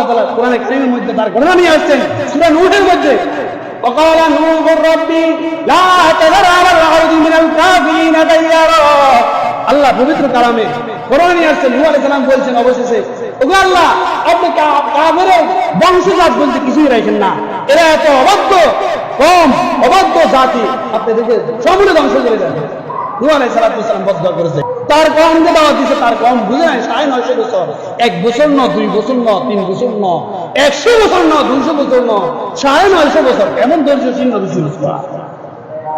তাআলা কোরআনে কারীমের মধ্যে তার ঘটনা নিয়ে আসছেন সূরা নূহের মধ্যে وقال نوح ربي لا تذر على الأرض من الكافرين ديارا আল্লাহ পবিত্র কালামে কোরআনে নিয়ে আসছেন নূহ আলাইহিস সালাম বলছেন অবশেষে ওগো আল্লাহ আপনি কাফেরের বংশজাত বলতে কিছুই রাখেন না এরা এত অবাধ্য জাতি আপনি দেখে সমূলে ধ্বংস করে যাবে নূহ আলাইহিস সালাম বদদুয়া করেছে তার কওমকে দাওয়াত দিয়েছে তার কওম বুঝে নাই 950 বছর 1 বছর না 2 বছর না 3 বছর না 100 বছর না 200 বছর না 950 বছর এমন ধৈর্যশীল নবী ছিল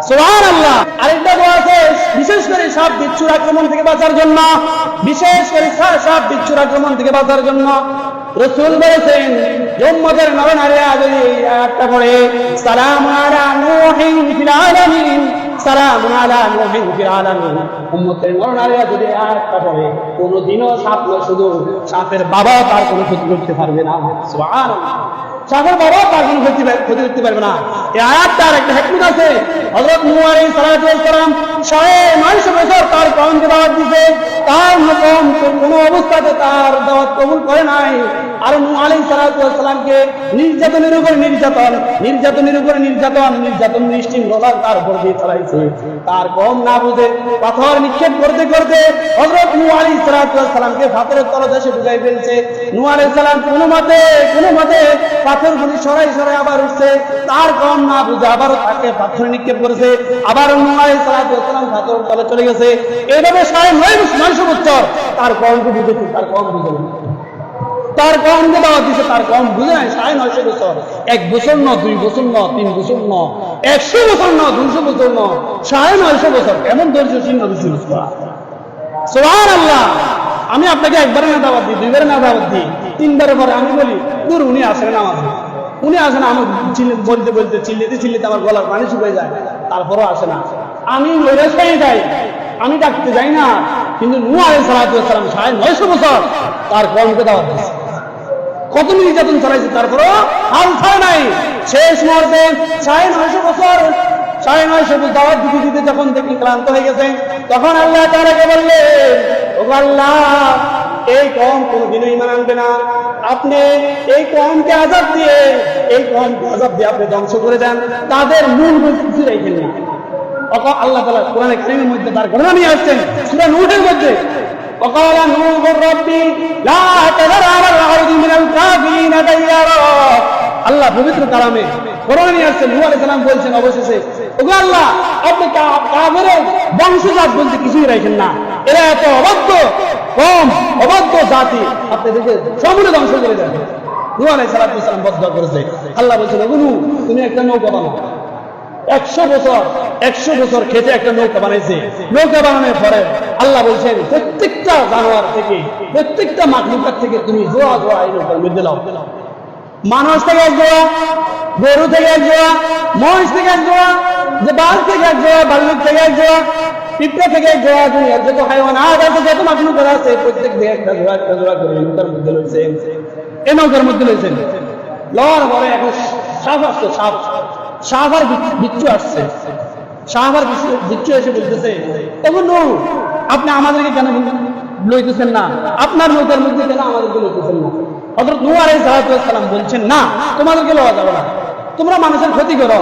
সুবহানাল্লাহ আরেকটা দোয়া আছে বিশেষ করে সাপ বিচ্ছুর আক্রমণ থেকে বাঁচার জন্য বিশেষ করে সাপ বিচ্ছুর আক্রমণ থেকে বাঁচার জন্য রাসূল বলেছেন উম্মতের নরনারীরা যদি এই আয়াতটা পড়ে সালামু আলা নূহিন ফিল আলামিন সালামুন আলা নূহিন ফিল আলামিন উম্মতের নরনারীরা যদি এই আয়াতটা পড়ে কোনদিনও সাপ না শুধু সাপের বাবা তার কোনো ক্ষতি করতে পারবে না সুবহানাল্লাহ সাপের বাবা তার কোনো ক্ষতি করতে পারবে না এই আয়াতটার একটা হিকমত আছে হযরত নূহ আলাইহিস সালাম 950 বছর তার কওমকে দাওয়াত দিয়েছে তার কওম কোনো অবস্থাতে তার দাওয়াত কবুল করে নাই আর নূহ আলাইহিস সালামকে নির্যাতনের উপর নির্যাতন নিশ্চিন্তভাবে তার উপর দিয়ে চালাইছে তার কওম না বুঝে পাথর নিক্ষেপ করতে করতে হযরত নূহ আলাইহিস সালামকে পাথরের তলদেশে ঢুকাই ফেলছে নূহ আলাইহিস সালাম কোনো মতে পাথরগুলি সরাই আবার উঠছে তার কওম না বুঝে আবার তাকে পাথর নিক্ষেপ করেছে আবার নূহ আলাইহিস সালাম পাথরের তলে চলে গেছে এইভাবে 950 বছর তার কওমকে বুঝেছে তার কওমকে দাওয়াত দিয়েছে তার কওম বুঝে নাই 950 বছর 1 বছর না 2 বছর না 3 বছর না 100 বছর না 200 বছর না 950 বছর এমন ধৈর্যশীল নবী ছিল সুবহানাল্লাহ আমি আপনাকে একবারে না দাওয়াত দিই দুইবারে না দাওয়াত দিই তিনবারের পরে আমি বলি দূর উনি আসেন না উনি আসেন আমার বলতে চিল্লিতে আমার গলার পানি শুকিয়ে যায় তারপরও আসে না আমি নৈরাশ হয়ে যাই আমি ডাকতে যাই না কিন্তু নূহ আলাইহিস সালাম 950 বছর তার কওমকে দাওয়াত দিয়েছে কত নির্যাতন চালাইছে তারপরও হাল ছাড়ে নাই শেষ মুহূর্তে 950 বছর 950 দাওয়াত দিতে যখন দেখি ক্লান্ত হয়ে গেছে তখন আল্লাহ তাআলাকে বললেন ওগো আল্লাহ এই কওম কোনদিনই ঈমান আনবে না আপনি এই কওমকে আযাব দিয়ে আপনি ধ্বংস করে দেন তাদের মূল কিছু রাখেন না আল্লাহ তাআলা কোরআনে কারীমের মধ্যে তার ঘটনা নিয়ে আসছেন সূরা নূহের মধ্যে وقال نوح ربي لا تذر على الأرض من الكافرين ديارا আল্লাহ পবিত্র কালামে কোরআনে নিয়ে আসছেন নূহ আলাইহিস সালাম বলছেন অবশেষে ওগো আল্লাহ আপনি কাফেরের বংশজাত বলতে কিছুই রাখেন না এরা এত অবাধ্য জাতি আপনি দেখে সমূলে ধ্বংস করে যাবে নূহ আলাইহিস সালাম বদদুয়া করেছে আল্লাহ বলছেন ওগো নূহ তুমি একটা নৌকা বানাও 100 বছর খেতে একটা নৌকা বানাইছে নৌকা বানানোর পরে আল্লাহ বলছেন প্রত্যেকটা জানোয়ার থেকে প্রত্যেকটা মাখলুকাত থেকে তুমি জোড়া এই নৌকার মধ্যে লাও মানুষ থেকে এক জোড়া গরু থেকে এক জোড়া মহিষ থেকে এক জোড়া বাঘ থেকে এক জোড়া ভাল্লুক থেকে এক জোড়া পিঁপড়া থেকে এক জোড়া দুনিয়ার যত হাইওয়ানাত আছে যত মাখলুকাত আছে প্রত্যেক থেকে একটা জোড়া করে নৌকার মধ্যে লইছে এই নৌকার মধ্যে লইছেন লওয়ার পরে এখন সাপ আসছে সাপ আর বিচ্ছু আসছে সাপ আর বিচ্ছু এসে বলতেছে তখন নূহ আপনি আমাদেরকে কেন লইতেছেন না আপনার নৌকার মধ্যে কেন আমাদেরকে লইতেছেন না হযরত নূহ আলাইহিস সালাম বলছেন না তোমাদেরকে লওয়া যাবে না তোমরা মানুষের ক্ষতি করো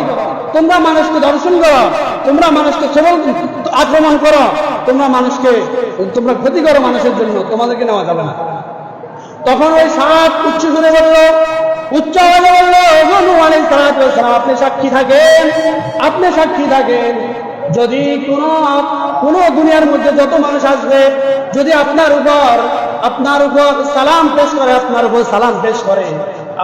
তোমরা মানুষকে দর্শন করো তোমরা মানুষকে আক্রমণ করো তোমরা ক্ষতি করো মানুষের জন্য তোমাদেরকে নেওয়া যাবে না তখন ওই সাপ উচ্চ করে বলল নূহ আলাইহিস সালাম আপনি সাক্ষী থাকেন যদি কোন দুনিয়ার মধ্যে যত মানুষ আসবে যদি আপনার উপর সালাম পেশ করে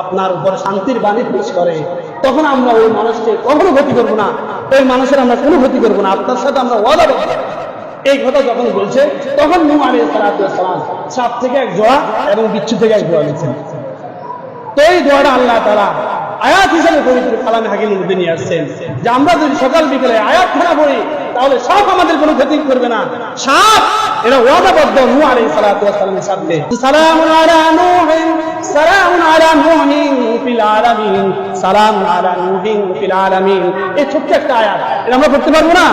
আপনার উপর শান্তির বাণী পেশ করে তখন আমরা ওই মানুষকে কখনো ক্ষতি করবো না ওই মানুষের আমরা কোনো ক্ষতি করবো না আপনার সাথে আমরা ওয়াদা করব এই কথা যখন বলছে তখন নূহ আলাইহিস সালাম সাপ থেকে এক জোড়া এবং বিচ্ছু থেকে এক জোড়া নিয়েছেন তো এই দোয়াটা আল্লাহ তাআলা আয়াত হিসেবে পবিত্র কালামে হাকিমের মধ্যে নিয়ে আসছেন যে আমরা যদি সকাল বিকেলে আয়াত খানা পড়ি তাহলে সাপ আমাদের কোনো ক্ষতি করবে না সাপ এরা ওয়াদাবদ্ধ নূহ আলাইহিস সালামের সাথে সালামুন আলা নূহিন ফিল আলামিন এই ছোট্ট একটা আয়াত এটা আমরা পড়তে পারবো না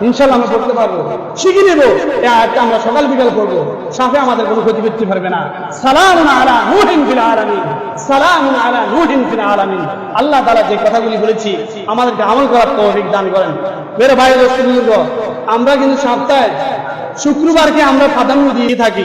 ইনশাআল্লাহ আমরা পড়তে পারবো, শিখে নেব। এই আয়াতটা আমরা সকাল বিকাল পড়বো, সাথে আমাদের কোনো ক্ষতি করতে পারবে না। সালামুন আলা নূহিন ফিল আলামিন, সালামুন আলা নূহিন ফিল আলামিন। আল্লাহ তাআলা যে কথাগুলি বলেছি আমাদেরকে আমল করার তৌফিক দান করেন। মেরে ভাই দোস্ত বুজুর্গ, আমরা কিন্তু সপ্তাহে শুক্রবারকে আমরা প্রাধান্য দিয়ে থাকি।